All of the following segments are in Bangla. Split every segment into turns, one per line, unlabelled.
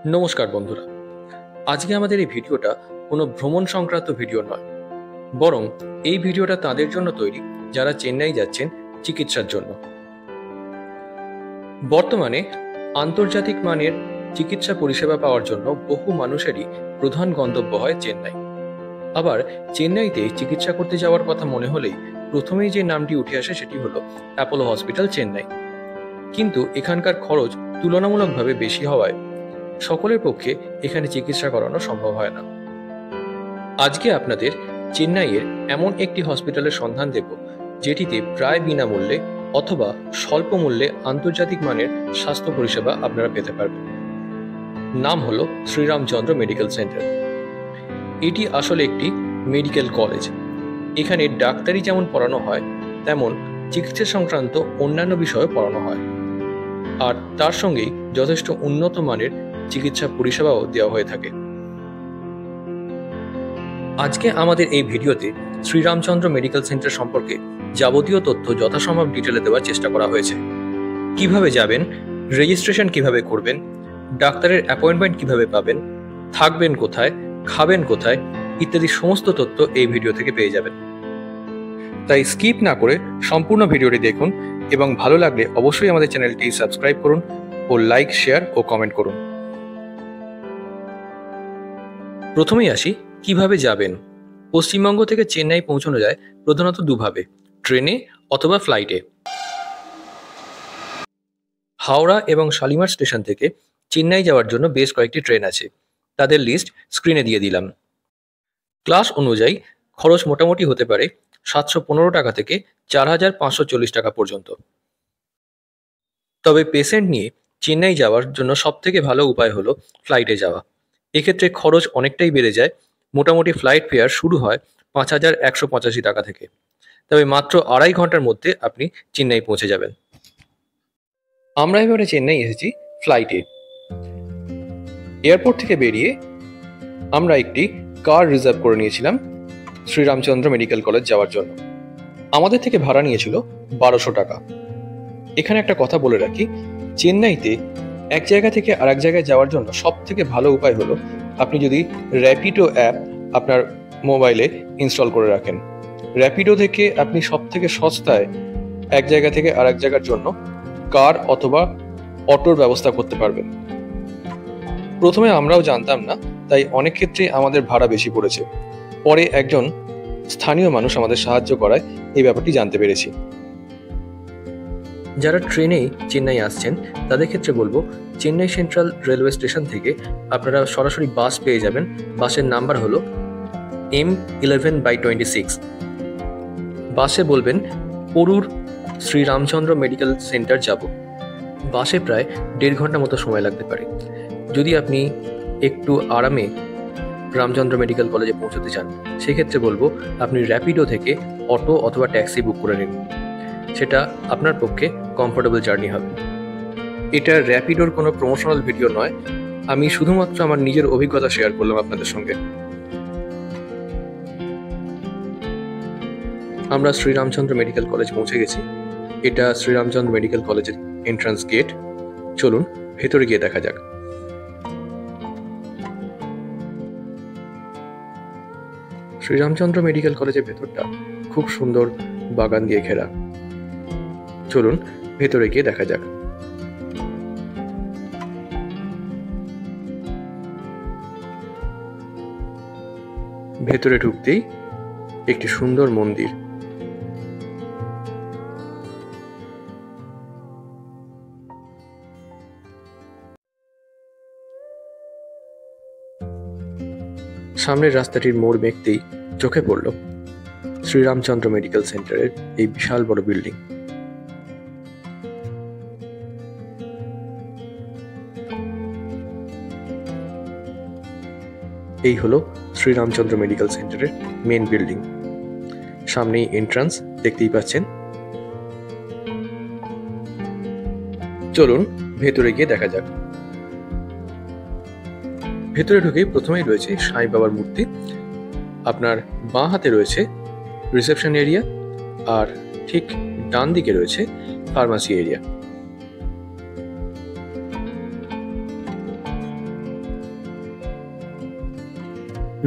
নমস্কার বন্ধুরা, আজকে আমাদের এই ভিডিওটা কোনো ভ্রমণ সংক্রান্ত ভিডিও নয়, বরং এই ভিডিওটা তাদের জন্য তৈরি যারা চেন্নাই যাচ্ছেন চিকিৎসার জন্য। বর্তমানে আন্তর্জাতিক মানের চিকিৎসা পরিষেবা পাওয়ার জন্য বহু মানুষেরই প্রধান গন্তব্য হয় চেন্নাই। আবার চেন্নাইতে চিকিৎসা করতে যাওয়ার কথা মনে হলেই প্রথমেই যে নামটি উঠে আসে সেটি হলো অ্যাপোলো হসপিটাল চেন্নাই। কিন্তু এখানকার খরচ তুলনামূলকভাবে বেশি হওয়ায় সকলের পক্ষে এখানে চিকিৎসা করানো সম্ভব হয় না। আজকে আপনাদের চেন্নাইয়ের এমন একটি হসপিটালের সন্ধান দেব যেটিতে প্রায় বিনামূল্যে অথবা স্বল্প মূল্যে আন্তর্জাতিক মানের স্বাস্থ্য পরিষেবা আপনারা পেতে পারবেন। নাম হলো শ্রীরামচন্দ্র মেডিকেল সেন্টার। এটি আসলে একটি মেডিকেল কলেজ। এখানে ডাক্তারি যেমন পড়ানো হয় তেমন চিকিৎসা সংক্রান্ত অন্যান্য বিষয়ে পড়ানো হয়, আর তার সঙ্গেই যথেষ্ট উন্নত মানের চিকিৎসা পরিষেবাও দেওয়া হয়ে থাকে। আজকে আমাদের এই ভিডিওতে শ্রীরামচন্দ্র মেডিকেল সেন্টার সম্পর্কে যাবতীয় তথ্য যথাসম্ভব ডিটেলে দেওয়ার চেষ্টা করা হয়েছে। কিভাবে যাবেন, রেজিস্ট্রেশন কিভাবে করবেন, ডাক্তারের অ্যাপয়েন্টমেন্ট কিভাবে পাবেন, থাকবেন কোথায়, খাবেন কোথায় ইত্যাদি সমস্ত তথ্য এই ভিডিও থেকে পেয়ে যাবেন। তাই স্কিপ না করে সম্পূর্ণ ভিডিওটি দেখুন এবং ভালো লাগলে অবশ্যই আমাদের চ্যানেলটি সাবস্ক্রাইব করুন ও লাইক, শেয়ার ও কমেন্ট করুন। প্রথমেই আসি কিভাবে যাবেন। পশ্চিমবঙ্গ থেকে চেন্নাই পৌঁছানো যায় প্রধানত দুভাবে, ট্রেনে অথবা ফ্লাইটে। হাওড়া এবং শালিমার স্টেশন থেকে চেন্নাই যাওয়ার জন্য বেশ কয়েকটি ট্রেন আছে, তাদের লিস্ট স্ক্রিনে দিয়ে দিলাম। ক্লাস অনুযায়ী খরচ মোটামুটি হতে পারে 715 টাকা থেকে 4540 টাকা পর্যন্ত। তবে পেশেন্ট নিয়ে চেন্নাই যাওয়ার জন্য সবথেকে ভালো উপায় হলো ফ্লাইটে যাওয়া। এক্ষেত্রে খরচ অনেকটাই বেড়ে যায়। মোটামুটি ফ্লাইট ফেয়ার শুরু হয় 5185 টাকা থেকে। তবে মাত্র 2.5 ঘন্টার মধ্যে আপনি চেন্নাই পৌঁছে যাবেন। আমরা এবারে চেন্নাই এসেছি ফ্লাইটে। এয়ারপোর্ট থেকে বেরিয়ে আমরা একটি কার রিজার্ভ করে নিয়েছিলাম শ্রীরামচন্দ্র মেডিকেল কলেজ যাওয়ার জন্য। আমাদের থেকে ভাড়া নিয়েছিল 1200 টাকা। এখানে একটা কথা বলে রাখি, চেন্নাইতে এক জায়গা থেকে আরেক জায়গায় যাওয়ার জন্য সব থেকে ভালো উপায় হলো আপনি যদি র্যাপিডো অ্যাপ আপনার মোবাইলে ইনস্টল করে রাখেন। র্যাপিডো থেকে আপনি সব থেকে সস্তায় এক জায়গা থেকে আরেক জায়গার জন্য কার অথবা অটোর ব্যবস্থা করতে পারবেন। প্রথমে আমরাও জানতাম না, তাই অনেক ক্ষেত্রে আমাদের ভাড়া বেশি পড়েছে। পরে একজন স্থানীয় মানুষ আমাদের সাহায্য করায় এই ব্যাপারটি জানতে পেরেছি। যারা ট্রেনেই চেন্নাই আসছেন তাদের ক্ষেত্রে বলবো, চেন্নাই সেন্ট্রাল রেলওয়ে স্টেশন থেকে আপনারা সরাসরি বাস পেয়ে যাবেন। বাসের নাম্বার হলো M11/26। বাসে বলবেন পরুর শ্রীরামচন্দ্র মেডিকেল সেন্টার যাব। বাসে প্রায় 1.5 ঘন্টা মতো সময় লাগতে পারে। যদি আপনি একটু আরামে রামচন্দ্র মেডিকেল কলেজে পৌঁছতে চান সেক্ষেত্রে বলবো আপনি র্যাপিডো থেকে অটো অথবা ট্যাক্সি বুক করে নিন। সেটা আপনার পক্ষে কমফোর্টেবল জার্নি হবে। এটা র্যাপিডোর কোনো প্রমোশনাল ভিডিও নয়, আমি শুধুমাত্র আমার নিজের অভিজ্ঞতা শেয়ার করলাম আপনাদের সঙ্গে। আমরা শ্রীরামচন্দ্র মেডিকেল কলেজ পৌঁছে গেছি। এটা শ্রীরামচন্দ্র মেডিকেল কলেজের এন্ট্রান্স গেট। চলুন ভেতরে গিয়ে দেখা যাক। শ্রীরামচন্দ্র মেডিকেল কলেজের ভেতরটা খুব সুন্দর বাগান দিয়ে ঘেরা। চলুন ভেতরে গিয়ে দেখা যাক। ভেতরে ঢুকতেই একটি সুন্দর মন্দির। সামনের রাস্তাটির মোড় দেখতেই চোখে পড়ল শ্রীরামচন্দ্র মেডিকেল সেন্টারের এই বিশাল বড় বিল্ডিং। এই হলো শ্রীরামচন্দ্র মেডিকেল সেন্টারের মেন বিল্ডিং। সামনেই এন্ট্রান্স দেখতেই পাচ্ছেন। চলুন ভেতরে গিয়ে দেখা যাক। ভেতরে ঢুকে প্রথমেই রয়েছে সাই বাবার মূর্তি। আপনার বাঁ হাতে রয়েছে রিসেপশন এরিয়া, আর ঠিক ডান দিকে রয়েছে ফার্মাসি এরিয়া।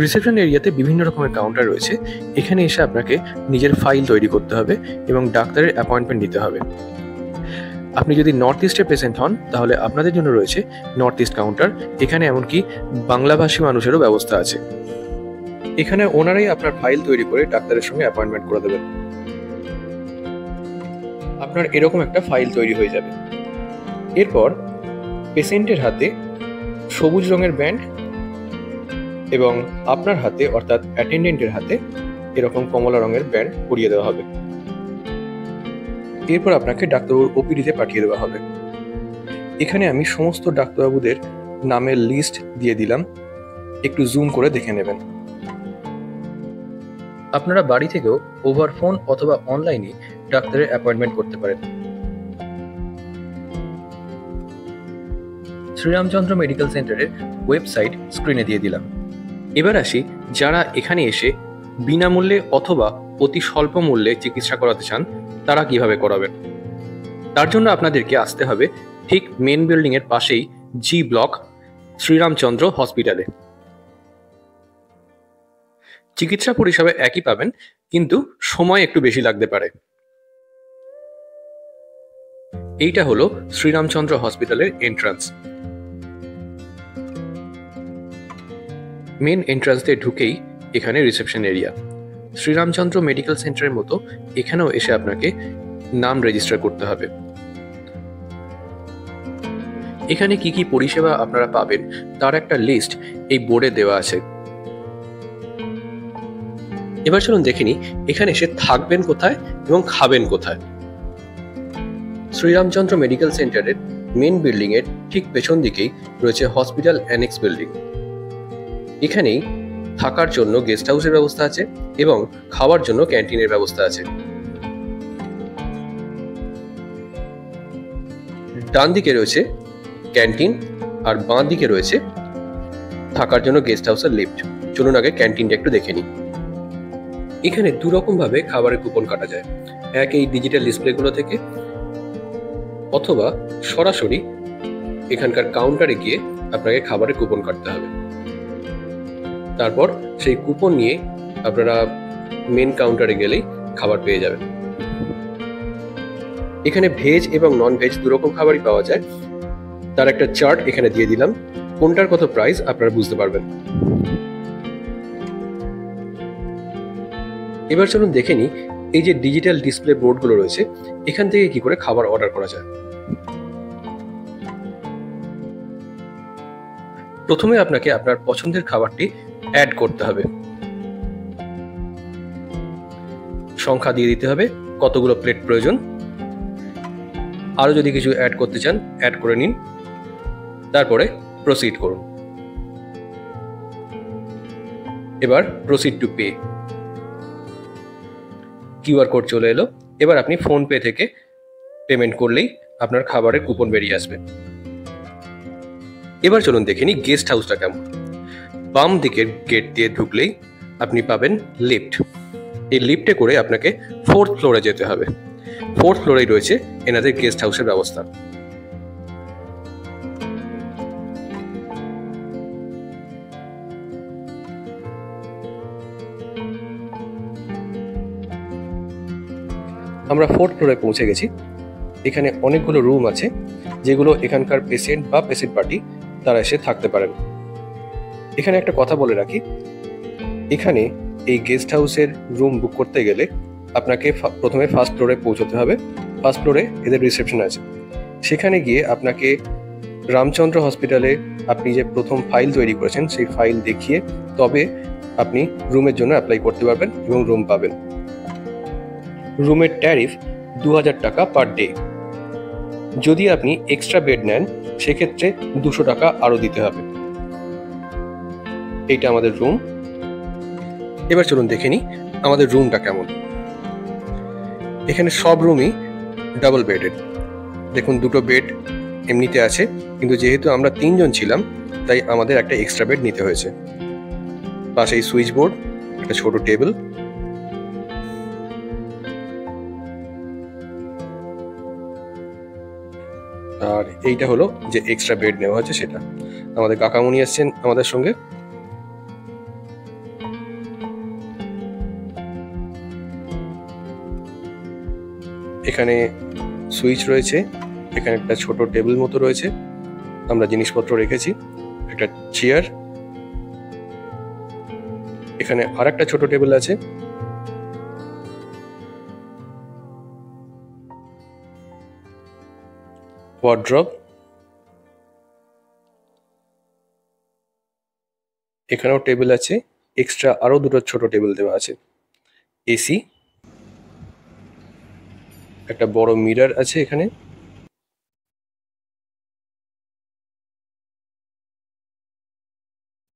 রিসেপশন এরিয়াতে বিভিন্ন রকমের কাউন্টার রয়েছে। এখানে এসে আপনাকে নিজের ফাইল তৈরি করতে হবে এবং ডাক্তারের অ্যাপয়েন্টমেন্ট নিতে হবে। আপনি যদি নর্থ ইস্টের পেশেন্ট হন তাহলে আপনাদের জন্য রয়েছে নর্থ ইস্ট কাউন্টার। এখানে এমনকি বাংলাভাষী মানুষেরও ব্যবস্থা আছে। এখানে ওনারাই আপনার ফাইল তৈরি করে ডাক্তারের সঙ্গে অ্যাপয়েন্টমেন্ট করে দেবেন। আপনার এরকম একটা ফাইল তৈরি হয়ে যাবে। এরপর পেশেন্টের হাতে সবুজ রঙের ব্যান্ড এবং আপনার হাতে অর্থাৎ অ্যাটেন্ডেন্টের হাতে এরকম কমলা রঙের ব্যান্ড পরিয়ে দেওয়া হবে। এরপর আপনাকে ডাক্তারবাবুর ওপিডিতে পাঠিয়ে দেওয়া হবে। এখানে আমি সমস্ত ডাক্তারবাবুদের নামের লিস্ট দিয়ে দিলাম, একটু জুম করে দেখে নেবেন। আপনারা বাড়ি থেকেও ওভার ফোন অথবা অনলাইনে ডাক্তারের অ্যাপয়েন্টমেন্ট করতে পারেন। শ্রীরামচন্দ্র মেডিকেল সেন্টারের ওয়েবসাইট স্ক্রিনে দিয়ে দিলাম। এবার আসি যারা এখানে এসে বিনামূল্যে অথবা অতি স্বল্প মূল্যে চিকিৎসা করাতে চান তারা কিভাবে করাবেন। তার জন্য আপনাদেরকে আসতে হবে ঠিক মেন বিল্ডিং এর পাশেই জি ব্লক শ্রীরামচন্দ্র হসপিটালে। চিকিৎসা পরিষেবা একই পাবেন, কিন্তু সময় একটু বেশি লাগতে পারে। এইটা হলো শ্রীরামচন্দ্র হসপিটালের এন্ট্রান্স। মেন এন্ট্রান্স দিয়ে ঢুকেই এখানে রিসেপশন এরিয়া। শ্রীরামচন্দ্র মেডিকেল সেন্টারের মতো এখানেও এসে আপনাকে নাম রেজিস্টার করতে হবে। এখানে কি কি পরিষেবা আপনারা পাবেন তার একটা লিস্ট এই বোর্ডে দেওয়া আছে। এবার চলুন দেখে নিই এখানে এসে থাকবেন কোথায় এবং খাবেন কোথায়। শ্রীরামচন্দ্র মেডিকেল সেন্টারের মেন বিল্ডিং এর ঠিক পেছন দিকেই রয়েছে হসপিটাল অ্যানেক্স বিল্ডিং। এখানেই থাকার জন্য গেস্ট হাউসের ব্যবস্থা আছে এবং খাওয়ার জন্য ক্যান্টিনের ব্যবস্থা আছে। ডান দিকে রয়েছে ক্যান্টিন আর বাঁ দিকে রয়েছে থাকার জন্য গেস্ট হাউসের লিফট। চলুন আগে ক্যান্টিনটা একটু দেখে নিই। এখানে দু রকম ভাবে খাবারের কুপন কাটা যায়, এক এই ডিজিটাল ডিসপ্লেগুলো থেকে অথবা সরাসরি এখানকার কাউন্টারে গিয়ে আপনাকে খাবারের কুপন কাটতে হবে। তারপর সেই কুপন নিয়ে আপনারা মেন কাউন্টারে গেলেই খাবার পেয়ে যাবেন। এখানে ভেজ এবং নন ভেজ দুরকম খাবারই পাওয়া যায়। তার একটা চার্ট এখানে দিয়ে দিলাম, কোনটার কত প্রাইস আপনারা বুঝতে পারবেন। এবার চলুন দেখে নিই এই যে ডিজিটাল ডিসপ্লে বোর্ডগুলো রয়েছে এখান থেকে কি করে খাবার অর্ডার করা যায়। প্রথমে আপনাকে আপনার পছন্দের খাবারটি অ্যাড করতে হবে। সংখ্যা দিয়ে দিতে হবে কতগুলো প্লেট প্রয়োজন। আরো যদি কিছু অ্যাড করতে চান অ্যাড করে নিন, তারপরে প্রসিড করুন। এবার proceed to pay. QR code চলে এলো। এবার আপনি ফোন পে থেকে পেমেন্ট করলেই আপনার খাবারের কুপন বেরিয়ে আসবে। এবার চলুন দেখে নিই গেস্ট হাউসটা কেমন। বাম দিকের গেট দিয়ে ঢুকলেই আপনি পাবেন লিফট। এই লিফটে করে আপনাকে 4th ফ্লোরে যেতে হবে। 4th ফ্লোরেই রয়েছে এনাদের গেস্ট হাউসের ব্যবস্থা। আমরা 4th ফ্লোরে পৌঁছে গেছি। এখানে অনেকগুলো রুম আছে যেগুলো এখানকার পেশেন্ট বা পেশেন্ট পার্টি তারা এসে থাকতে পারেন। এখানে একটা কথা বলে রাখি, এখানে এই গেস্ট হাউসের রুম বুক করতে গেলে আপনাকে প্রথমে 1st ফ্লোরে পৌঁছতে হবে। 1st ফ্লোরে এদের রিসেপশন আছে। সেখানে গিয়ে আপনাকে রামচন্দ্র হসপিটালে আপনি যে প্রথম ফাইল তৈরি করেছেন সেই ফাইল দেখিয়ে তবে আপনি রুমের জন্য অ্যাপ্লাই করতে পারবেন এবং রুম পাবেন। রুমের ট্যারিফ 2000 টাকা পার ডে। যদি আপনি এক্সট্রা বেড নেন সেক্ষেত্রে 200 টাকা আরো দিতে হবে। এইটা আমাদের রুম। এবার চলুন দেখে নিই আমাদের রুমটা কেমন। এখানে সব রুমই ডাবল বেডেড। দেখুন দুটো বেড এমনিতে আছে, কিন্তু যেহেতু আমরা 3 জন ছিলাম তাই আমাদের একটা এক্সট্রা বেড নিতে হয়েছে। পাশেই সুইচ বোর্ড, একটা ছোট টেবিল। আর এইটা হলো যে এক্সট্রা বেড নেওয়া হয়েছে সেটা। আমাদের কাকামুনি আসছেন আমাদের সঙ্গে। এখানে সুইচ রয়েছে, এখানে একটা ছোট টেবিল মতো রয়েছে, আমরা জিনিসপত্র রেখেছি, একটা চেয়ার, এখানে আর একটা ছোট টেবিল আছে, ওয়ার্ড্রব, এখানেও টেবিল আছে, এক্সট্রা আরো দুটো ছোট টেবিল দেওয়া আছে, এসি, একটা বড় মিরর আছে এখানে।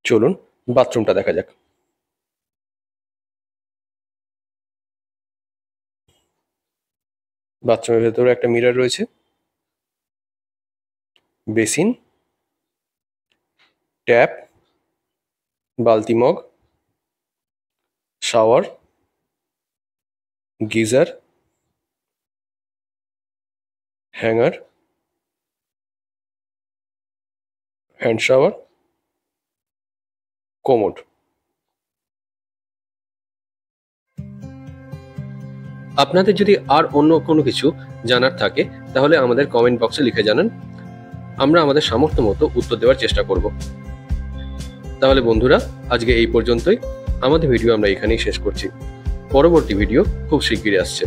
চলুন বাথরুমটা দেখা যাক। বাথরুমের ভেতরে একটা মিরর রয়েছে, বেসিন, ট্যাপ, বালতি mug, shower, geyser, hanger, hand shower, commode. আপনাদের যদি আর অন্য কোনো কিছু জানার থাকে তাহলে আমাদের কমেন্ট বক্সে লিখে জানান, আমরা আমাদের সামর্থ্য মতো উত্তর দেওয়ার চেষ্টা করব। তাহলে বন্ধুরা, আজকে এই পর্যন্তই। আমাদের ভিডিও আমরা এখানেই শেষ করছি। পরবর্তী ভিডিও খুব শিগগিরই আসছে।